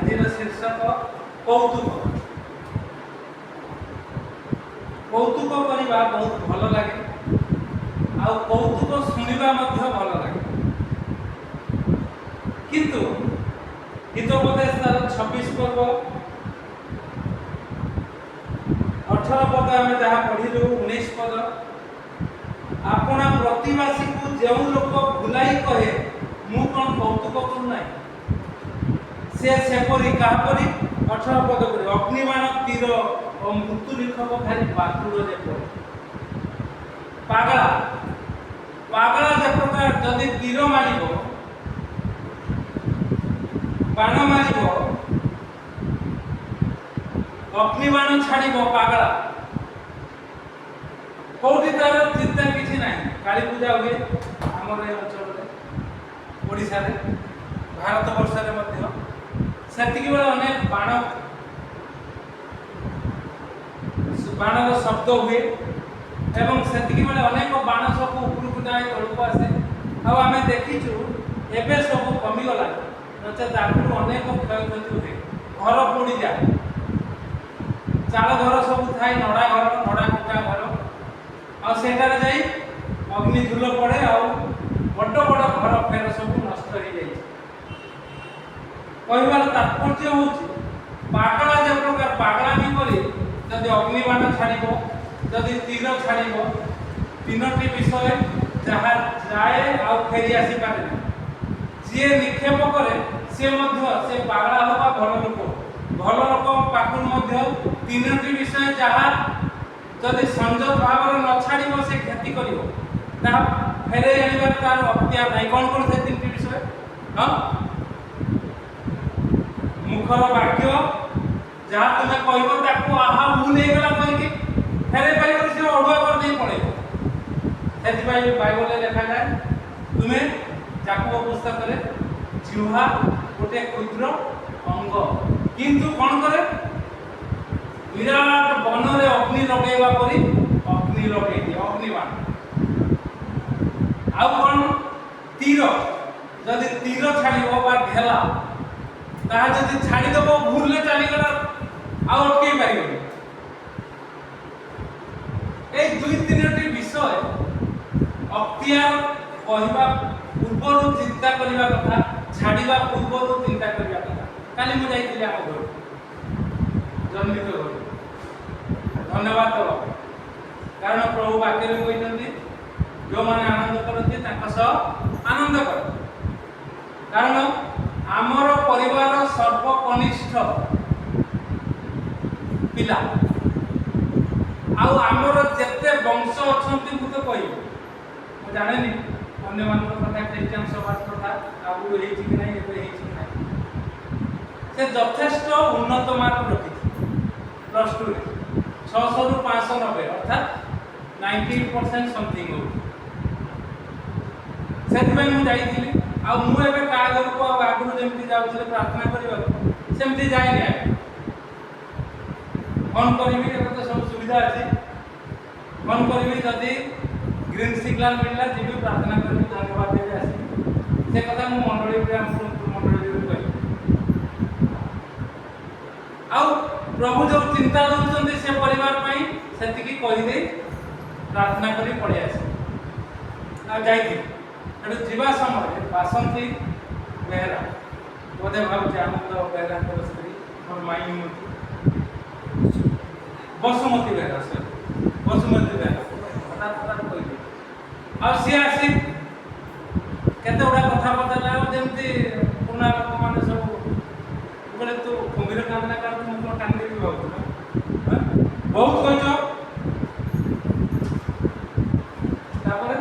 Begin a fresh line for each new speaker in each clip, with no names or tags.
ଆଜିର ଶୀର୍ଷକ କୌତୁକ। କୌତୁକ କରିବା ବହୁତ ଭଲ ଲାଗେ, ଆଉ କୌତୁକ ଶୁଣିବା ମଧ୍ୟ ଭଲ ଲାଗେ। କିନ୍ତୁ ହିତୋପଦେଶ ତାର 26 ପର୍ବ 18 ପଦ ଆମେ ଯାହା ପଢ଼ିଲୁ, 19 ପଦ, ଆପଣା ପ୍ରତିବାସୀକୁ ଯେଉଁ ଲୋକ ଭୁଲାଇ କହେ ମୁଁ କ'ଣ କୌତୁକ କରୁନାହିଁ, ସେ ସେପରି କାହାପରି 18 ପଦ ପରି ଅଗ୍ନିବାଣ ତୀର ଓ ମୃତ୍ୟୁ ନିକ୍ଷେପ ଖାଲି ବାତୁଳରେ ପଡ଼େ। ପାଗଳା ପାଗଳା ଯେ ପ୍ରକାର ଯଦି ତୀର ମାରିବ, ବାଣ ମାରିବ, ଅଗ୍ନିବାଣ ଛାଡ଼ିବ, ପାଗଳା କୋଉଠି ତାର ଚିନ୍ତା କିଛି ନାହିଁ। କାଳୀ ପୂଜା ହୁଏ ଆମର ଏ ଅଞ୍ଚଳରେ, ଓଡ଼ିଶାରେ, ଭାରତ ବର୍ଷରେ ମଧ୍ୟ ସେତିକି ବେଳେ ଅନେକ ବାଣର ଶବ୍ଦ ହୁଏ ଏବଂ ସେତିକି ବେଳେ ଅନେକ ବାଣ ସବୁ ଉପରକୁ ଯାଇ ତଳକୁ ଆସେ। ଆଉ ଆମେ ଦେଖିଛୁ ଏବେ ସବୁ କମିଗଲାଣି, ନଚେତ୍ ଆଗରୁ ଅନେକ କ୍ଷୟକ୍ଷତି ହୁଏ। ଘର ପୋଡ଼ିଯାଏ, ଚାଳ ଘର ସବୁ ଥାଏ, ନଡ଼ା ଘର, ନଡ଼ା କୁଟା ଘର, ଆଉ ସେଠାରେ ଯାଇ ଅଗ୍ନି ଝୁଲ ପଡ଼େ, ଆଉ ବଡ଼ ବଡ଼ ଘର ଫେର ସବୁ ନଷ୍ଟ ହେଇଯାଇଛି। କହିବାର ତାତ୍ପର୍ଯ୍ୟ ହେଉଛି ପାଗଳା ଯେ ପ୍ରକାର ପାଗଳାମି କରି ଯଦି ଅଗ୍ନିବାଣ ଛାଡ଼ିବ, ଯଦି ତୀର ଛାଡ଼ିବ, ତିନୋଟି ବିଷୟ ଯାହା ଯାଏ ଆଉ ଫେରି ଆସିପାରେ ନାହିଁ। ଯିଏ ନିକ୍ଷେପ କରେ ସେ ମଧ୍ୟ, ସେ ପାଗଳା ହେଉ ବା ଭଲ ଲୋକ ପାଖରୁ ମଧ୍ୟ ତିନୋଟି ବିଷୟ ଯାହା ଯଦି ସଂଯତ ଭାବରେ ନ ଛାଡ଼ିବ ସେ କ୍ଷତି କରିବ, ତାହା ଫେରାଇ ଆଣିବାର ତାର ଅକ୍ତିଆର ନାହିଁ। କ'ଣ ସେ ତିନିଟି ବିଷୟ? ହଁ, ମୁଖର ବାକ୍ୟ, ଯାହା ତୁମେ କହିବ ତାକୁ ଆହା ଭୁଲ ହେଇଗଲା କହିକି ଫେରାଇ ପାରିବନି, ସେ ଅଡୁଆ କରିଦେଇ ପଳେଇବ। ସେଥିପାଇଁ ବାଇବଲରେ ଲେଖାଯାଏ, ତୁମେ ଯାକୋବ ପୁସ୍ତକରେ ଜିହ୍ୱା ଗୋଟିଏ କ୍ଷୁଦ୍ର ଅଙ୍ଗ, କିନ୍ତୁ କ'ଣ କରେ? ବିରାଟ ବନରେ ଅଗ୍ନି ଲଗେଇବା ପରି ଅଗ୍ନି ଲଗେଇ ଦିଏ, ଅଗ୍ନିବାଣ। ଆଉ କ'ଣ? ତୀର, ଯଦି ତୀର ଛାଡ଼ିବ ବା ଢେଲା, ତାହା ଯଦି ଛାଡ଼ିଦେବ ଭୁଲରେ ଚାଲିଗଲା ଆଉ ଅଟକେଇ ପାରିବନି। এই দুই তিনোটি বিষয় অক্তিয়ার কহিবা পূର୍ବରୁ চিন্তা କରିବା କଥା, ଛାଡ଼ିବା ପୂର୍ବରୁ ଚିନ୍ତା କରିବା କଥା। କାଲି ମୁଁ ଯାଇଥିଲି ଆମ ଘରକୁ, ଜନ୍ମିତ ଘରକୁ, ଧନ୍ୟବାଦ ଦେବା, କାରଣ ପ୍ରଭୁ ବାକ୍ୟରେ କହିଛନ୍ତି ଯେଉଁମାନେ ଆନନ୍ଦ କରନ୍ତି ତାଙ୍କ ସହ ଆନନ୍ଦ କର। କାରଣ ଆମର ପରିବାର ସର୍ବକନିଷ୍ଠ ପିଲା, ଆଉ ଆମର ଯେତେ ବଂଶ ଅଛନ୍ତି ମୁଁ ତ କହିବି, ମୁଁ ଜାଣେନି ଅନ୍ୟମାନଙ୍କ କଥା, ଖ୍ରୀଷ୍ଟିଆନ ସମାଜ କଥା ଆଗରୁ ହେଇଛି କି ନାହିଁ, ଏବେ ହେଇଛି କି ନାହିଁ। ସେ ଯଥେଷ୍ଟ ଉନ୍ନତ ମାର୍କ ରଖିଛି +2ରେ, 600ରୁ 590, ଅର୍ଥାତ୍ 90% ସମଥିଙ୍ଗ ହେଉଛି। ସେଥିପାଇଁ ମୁଁ ଯାଇଥିଲି। ଆଉ ମୁଁ ଏବେ କାହା ଘରକୁ ଆଉ ଆଗରୁ ଯେମିତି ଯାଉଥିଲି ପ୍ରାର୍ଥନା କରିବାକୁ ସେମିତି ଯାଇନି। ଫୋନ୍ କରିବି, ଏବେ ତ ସବୁ ସୁବିଧା ଅଛି, ଫୋନ୍ କରିବି, ଯଦି ଗ୍ରୀନ୍ ସିଗ୍ନାଲ ମିଳିଲା ଯିବି, ପ୍ରାର୍ଥନା କରିବି, ଧନ୍ୟବାଦ ଦେବି, ଆସିବି। ସେ କଥା ମୁଁ ମଣ୍ଡଳୀରେ, ଆମ ମଣ୍ଡଳୀରେ କହିବି। ଆଉ ପ୍ରଭୁ ଯେଉଁ ଚିନ୍ତା ଦେଉଛନ୍ତି ସେ ପରିବାର ପାଇଁ, ସେତିକି କହିଦେଇ ପ୍ରାର୍ଥନା କରି ପଳେଇ ଆସିବି। ଆଉ ଯାଇଥିଲି, ସେଠୁ ଯିବା ସମୟରେ ବାସନ୍ତୀ ବେହେରା, ବୋଧେ ଭାବୁଛି ଆନନ୍ଦ ବେହେରାଙ୍କର ସ୍ତ୍ରୀ, ମୋର ମାଇଁ ହୁଅନ୍ତି, ବସୁମତୀ ବେହେରା, ବସୁମତୀ ବେହେରା ହଠାତ୍ କହିଲି। ଆଉ ସିଏ ଆସି କେତେ ଗୁଡ଼ା କଥା ପଚାରିଲା, ଆଉ ଯେମିତି ପୁରୁଣା ଲୋକମାନେ ସବୁ ବୋଲେ, ତୁ କୁମ୍ଭୀର କାନ୍ଦିଲା କାରଣ ମୁଁ କ'ଣ କାନ୍ଦିବି ଭାବୁଛୁ? ବହୁତ କହିଛ, ତାପରେ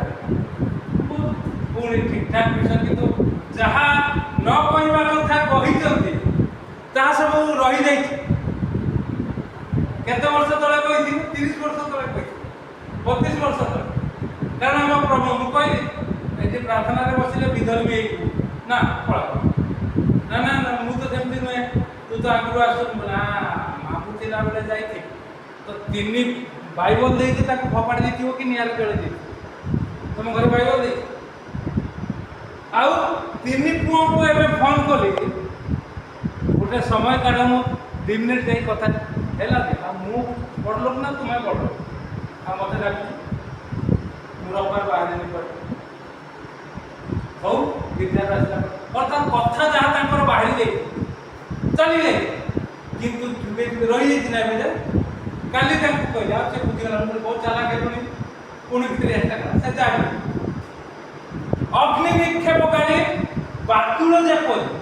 ପୁଣି ଠିକଠାକ ବିଷୟ, କିନ୍ତୁ ଯାହା ନ କହିବା କଥା କହିଛନ୍ତି ତାହା ସବୁ ରହିଯାଇଛି। କେତେ ବର୍ଷ ତଳେ କହିଥିଲି? 30 ବର୍ଷ ତଳେ କହିଥିଲି, 32 ବର୍ଷ ତଳେ। କାରଣ ଆମ ପ୍ରଭୁ, ମୁଁ କହିଲି ଏଠି ପ୍ରାର୍ଥନାରେ ବସିଲେ ବିଧର୍ମୀ ହେଇଯିବୁ ନା, ପଳା ନା ନା ନା, ମୁଁ ତ ସେମିତି ନୁହେଁ, ତୁ ତ ଆଗରୁ ଆସୁଛୁ ନା। ମାମୁଁ ଥିଲା ବେଳେ ଯାଇଥିଲି ତ 3 ବାଇବଲ ଦେଇକି ତାକୁ ଫୋପାଡ଼ି ଦେଇଥିବ କି ନିଆଁରେ ଜଳେଇ ଦେଇଥିବ। ତମ ଘରେ ବାଇବଲ ଦେଇଛି? ଆଉ 3 ପୁଅଙ୍କୁ ଏବେ ଫୋନ୍ କଲି, गोटे समय काढ़ मु 2 मिनिट जाई कथा हैला कि मु बड़ लोक ना तुम्हें बड़ लोक आ मते डाक मु रबार बाहर नहीं पड़ हौ विद्यार आसला अर्थात कथा जहाँ तांकर बाहरी दे चलिए किंतु रही जाती ना बेटा काली तांको कहले आ से बुझिगला मु बहुत चालाक हेलुनी पुणी भितर एटा करा से जाबे अग्नि निक्षेपकारी बातुल जेपरि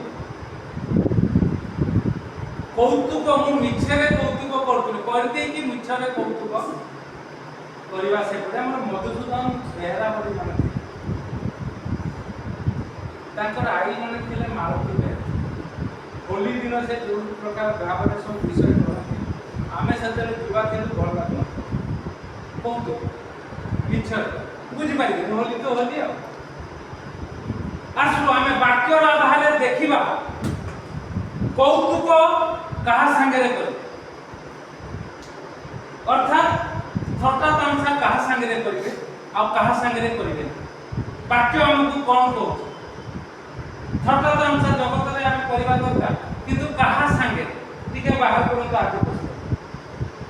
कौतुक मु मिछरे कौतुक करतुली करते कि मिछरे कौतुक करवा से पड़े हमर मधुसूदन बेहरा बड़ी माने तांकर आई माने थिले मालती बेहरा होली दिन से जो प्रकार भावरे सब विषय करते आमे सतरे जुवा थिलु भल लागला कौतुक मिछर बुझि पाइले होली तो होली आ आसु आमे वाक्यर आधारे देखिबा कौतुक कहा संगे कर अर्थात थट्टा तामसा कहा संगे करिवे आ कहा संगे करिवे वाक्य हमकु कोन को थट्टा तामसा जगत रे हम करबा दरकार किंतु कहा संगे टिके बाहर करन तो आगे पछ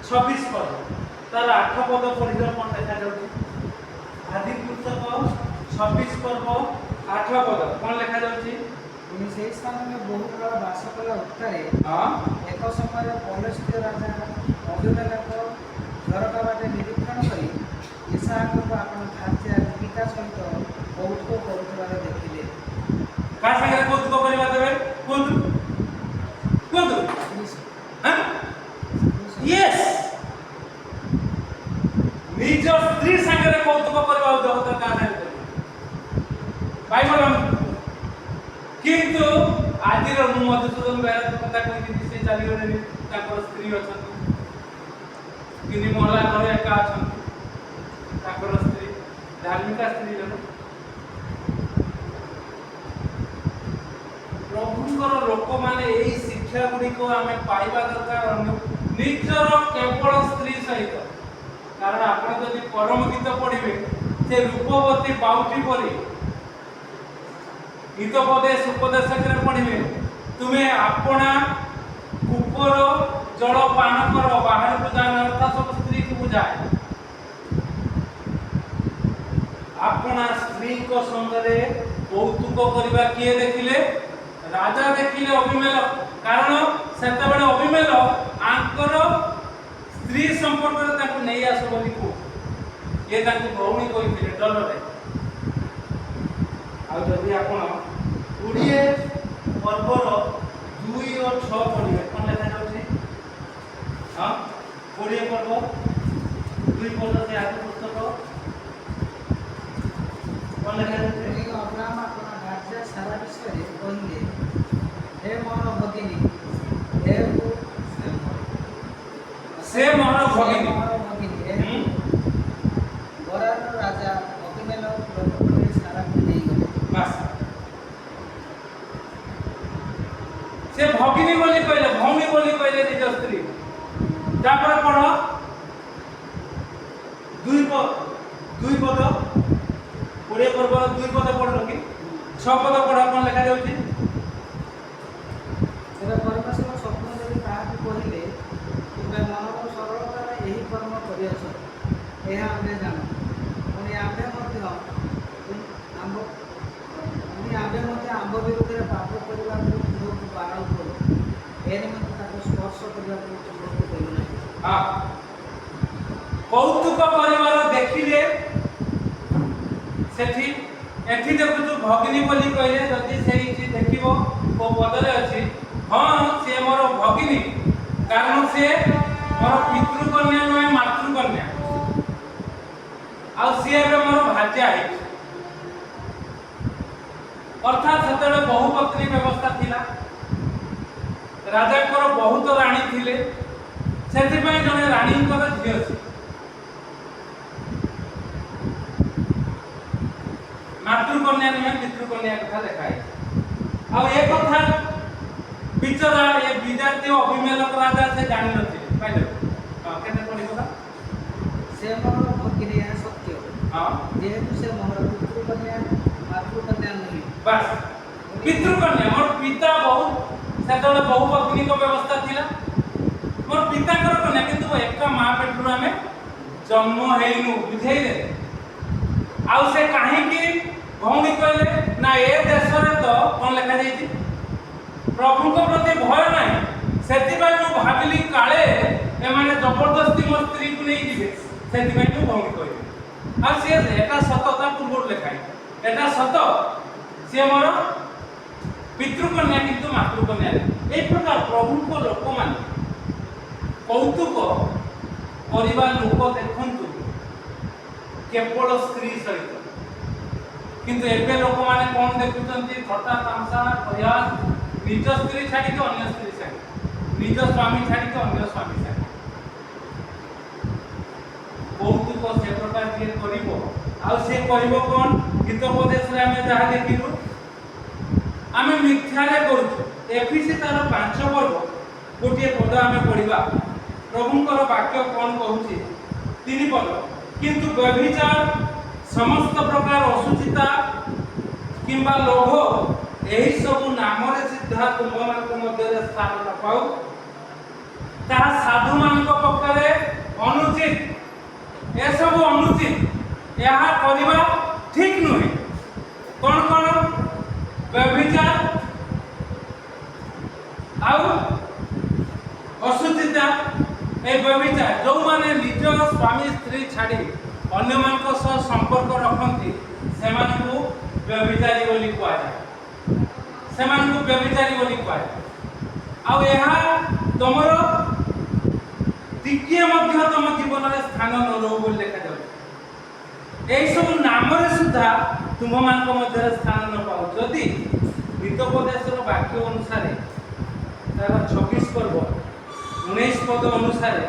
26 पद तार 8 पद पढिलो कोन देखा जाउची आदि पुस्तक 26 पर्व 8 पद कोन लेखा जाउची
उनी से स्थान में बहुत काल वास कला उत्तरे एक समय पौलस्त्य राजा अभिमेलक झरका बाटे निरीक्षण करी ईसाक को आपण खाद्य जीविका सहित कौतुक करुथिबार देखिले
का संगे कौतुक करबा देबे कौतुक हां यस निज स्त्री संगे कौतुक करबा जगत का नहीं बाइबल किंतु आजिर मधुसूदन बेहरा कथा कहि से चली गले ताकर स्त्री अछन तिनी मोहला घरे एका अछन ताकर स्त्री धार्मिक स्त्री जन प्रभुଙ୍କର ଲୋକମାନେ ଏହି ଶିକ୍ଷା ଗୁଡ଼ିକ ଆମେ ପାଇବା ଦରକାର ନିଜର କେବଳ ସ୍ତ୍ରୀ ସହିତ କାରଣ ଆପଣ ଯଦି ପରମ ଗୀତ ପଢ଼ିବେ ସେ ରୂପବତୀ ବାଉଟି ପରି हितोपदेश उपदेशक पढ़े तुम्हें अपना कूपर जल पान कर बाहर को जाना अर्थात सब स्त्री को बुझाए अपना स्त्री को संगे कौतुक करवा किए देखिले राजा देखिले अभिमेल कारण सेते बेले अभिमेल आंकर स्त्री संपर्क नहीं आस बोली को ये भौणी कही डर रे आदि आपण 20 पर्वर 2 और 6 पढ़िए कौन लेखा जाउछि हां 20 पर्व 2 पद से आगे पुस्तक कौन लेखा जाउछि
अब्राहम अपना राज्य सारा विषय कहले हे मोर भगिनी हे
से मोर भगिनी
वरार राजा अभिमेलक प्रभु सारा नहीं गले
बस से भगिनी बोली कहले भौणी बोली कहले निज स्त्री तापर पढ़ 2 पद 20 पर्व 2 पद पढ़ कि 6 पद पढ़ कोन लिखा जाउची
तेरे परमेश्वर स्वप्न जदि काहाकु कहिले तुमे मनर सरलता रे एही कर्म करियछ एहा आमे जानो पुनी आमे मध्य आंब विरुद्ध पाप करबा लोक बाराउ करो ए निमित्त ताको स्पर्श करबा लोक कहू नाही
हां कौतुक परिवार देखिले सेठी एठी देखु तू भगिनी बोली कहले जदि सेही चीज देखिबो को बदले अछि हां से मोर भगिनी कारण से मोर पितृकन्या नय मातृकन्या आ से मोर भाज्या है अर्थात सेतबे बहुपत्नी व्यवस्था थिला राजा को बहुत रानी थिले सेति पय जने रानी को झियो अछि मातृकन्या नहीं पितृकन्या कथा देखाए आ ए कथा बिचरा ये विद्यार्थी अभिमेलक राजा से जानि नथिले पाइले केते पढि कथा
से मोर भगिनी है सत्य
हां
जेहेतु से मोर पितृकन्या मातृकन्या नहीं
बस पितृकन्या मोर पिता बहुत ସେତେବେଳେ ବହୁ ପତ୍ନୀଙ୍କ ବ୍ୟବସ୍ଥା ଥିଲା। ମୋର ପିତାଙ୍କର କନ୍ୟା କିନ୍ତୁ ଏକା ମା ପେଟରୁ ଆମେ ଜନ୍ମ ହେଇନୁ ବୁଝେଇଲେ। ଆଉ ସେ କାହିଁକି ଭଉଣୀ କହିଲେ ନା ଏ ଦେଶରେ ତ କଣ ଲେଖାଯାଇଛି ପ୍ରଭୁଙ୍କ ପ୍ରତି ଭୟ ନାହିଁ, ସେଥିପାଇଁ ମୁଁ ଭାବିଲି କାଳେ ଏମାନେ ଜବରଦସ୍ତି ମୋ ସ୍ତ୍ରୀକୁ ନେଇଯିବେ, ସେଥିପାଇଁ ମୁଁ ଭଉଣୀ କହିଲି। ଆଉ ସିଏ ଏଟା ସତ, ତା ପୂର୍ବରୁ ଲେଖାଯାଇଛି ଏଟା ସତ, ସିଏ ମୋର ପିତୃକନ୍ୟା କିନ୍ତୁ ମାତୃକନ୍ୟା ନାହିଁ। এই প্রকার প্রভুଙ୍କ ଲୋକମାନେ কৌতুক କରିବା ଲୋକ ଦେଖନ୍ତୁ କେବଳ ସ୍ତ୍ରୀ ସହିତ, କିନ୍ତୁ ଏବେ ଲୋକମାନେ କଣ ଦେଖୁଛନ୍ତି ଥଟ୍ଟା ତାମସା ପ୍ରୟାସ, ନିଜ ସ୍ତ୍ରୀ ଛାଡ଼ିକି ଅନ୍ୟ ସ୍ତ୍ରୀ ସାଙ୍ଗେ, ନିଜ ସ୍ୱାମୀ ଛାଡ଼ିକି ଅନ୍ୟ ସ୍ୱାମୀ ସାଙ୍ଗେ କୌତୁକ ସେ ପ୍ରକାର ଯିଏ କରିବ। ଆଉ ସେ କରିବ କଣ? ହିତୋପଦେଶରେ ଆମେ ଯାହା ଦେଖିଲୁ ଆମେ ମିଥ୍ୟାରେ କରୁଛୁ। ଏଫିସି ତାର 5 ବର୍ଗ ଗୋଟିଏ ପଦ ଆମେ ପଢ଼ିବା। ପ୍ରଭୁଙ୍କର ବାକ୍ୟ କଣ କହୁଛି? 3 ପଦ, କିନ୍ତୁ ବ୍ୟଭିଚାର, ସମସ୍ତ ପ୍ରକାର ଅଶୁଚିତା କିମ୍ବା ଲୋଭ ଏହି ସବୁ ନାମରେ ସିଧା ତୁମମାନଙ୍କ ମଧ୍ୟରେ ସ୍ଥାନ ନ ପାଉ, ତାହା ସାଧୁମାନଙ୍କ ପକ୍ଷରେ ଅନୁଚିତ। ଏସବୁ ଅନୁଚିତ, ଏହା କରିବା ଠିକ ନୁହେଁ। କଣ କଣ? ବ୍ୟଭିଚାର ଆଉ ଅଶୁଚିତା। এই ব্যভিচার ଯେଉଁମାନେ ନିଜ ସ୍ୱାମୀ ସ୍ତ୍ରୀ ଛାଡ଼ି ଅନ୍ୟମାନଙ୍କ ସହ ସମ୍ପର୍କ ରଖନ୍ତି ସେମାନଙ୍କୁ ବ୍ୟଭିଚାରୀ ବୋଲି କୁହାଯାଏ, ସେମାନଙ୍କୁ ବ୍ୟଭିଚାରୀ ବୋଲି କୁହାଯାଏ। ଆଉ ଏହା ତମର ଟିକିଏ ମଧ୍ୟ ତମ ଜୀବନରେ ସ୍ଥାନ ନ ରହୁ ବୋଲି ଲେଖାଯାଉଛି। ଏହିସବୁ ନାମରେ ସୁଦ୍ଧା ତୁମମାନଙ୍କ ମଧ୍ୟରେ ସ୍ଥାନ ନ ପାଉ। ଯଦି ହିତୋପଦେଶର ବାକ୍ୟ ଅନୁସାରେ ତାର 26 ପର୍ବ 19 ପଦ ଅନୁସାରେ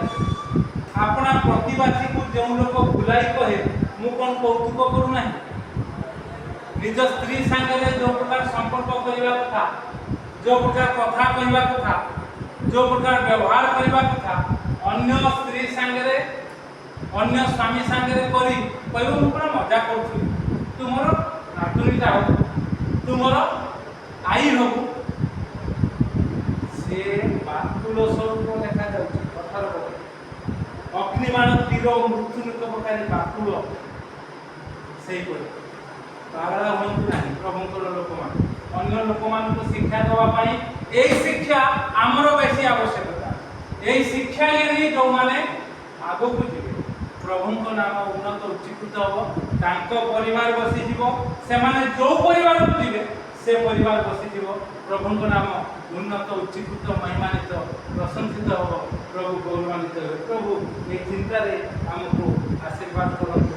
ଆପଣା ପ୍ରତିବାଦୀକୁ ଯେଉଁ ଲୋକ ଭୁଲାଇ କହେ ମୁଁ କ'ଣ କୌତୁକ କରୁନାହିଁ, ନିଜ ସ୍ତ୍ରୀ ସାଙ୍ଗରେ ଯେଉଁ ପ୍ରକାର ସମ୍ପର୍କ କରିବା କଥା, ଯେଉଁ ପ୍ରକାର କଥା କହିବା କଥା, ଯେଉଁ ପ୍ରକାର ବ୍ୟବହାର କରିବା କଥା, ଅନ୍ୟ ସ୍ତ୍ରୀ ସାଙ୍ଗରେ ଅନ୍ୟ ସ୍ୱାମୀ ସାଙ୍ଗରେ କରି କହିବ ମୁଁ ପୁରା ମଜା କରୁଥିଲି, ତୁମର ନାତୁଣୀଟା ହବୁ, ତୁମର ଆଈ ହବୁ, ସେ ବାତୁଳ ସ୍ୱରୂପ ଲେଖାଯାଉଛି। କଥାର କଥା ଅଗ୍ନିବାଣ ତୀର ମୃତ୍ୟୁନିକ ପ୍ରକାରୀ ବାତୁଳ ସେଇପରି। ପାଗଳା ହୁଅନ୍ତୁ ନାହିଁ ପ୍ରଭୁଙ୍କର ଲୋକମାନେ। ଅନ୍ୟ ଲୋକମାନଙ୍କୁ ଶିକ୍ଷା ଦେବା ପାଇଁ ଏଇ ଶିକ୍ଷା ଆମର ବେଶୀ ଆବଶ୍ୟକତା। ଏଇ ଶିକ୍ଷା ନେଇ ଯେଉଁମାନେ ଆଗକୁ ଯିବେ ପ୍ରଭୁଙ୍କ ନାମ ଉନ୍ନତ ଉଚ୍ଚୀକୃତ ହେବ, ତାଙ୍କ ପରିବାର ବସିଯିବ। ସେମାନେ ଯେଉଁ ପରିବାରକୁ ଯିବେ ସେ ପରିବାର ବସିଯିବ, ପ୍ରଭୁଙ୍କ ନାମ ଉନ୍ନତ ଉଚ୍ଚୀକୃତ ମହିମାନିତ ପ୍ରଶଂସିତ ହେବ, ପ୍ରଭୁ ଗୌରବାନ୍ୱିତ ହେବେ। ପ୍ରଭୁ ଏହି ଚିନ୍ତାରେ ଆମକୁ ଆଶୀର୍ବାଦ କରନ୍ତୁ।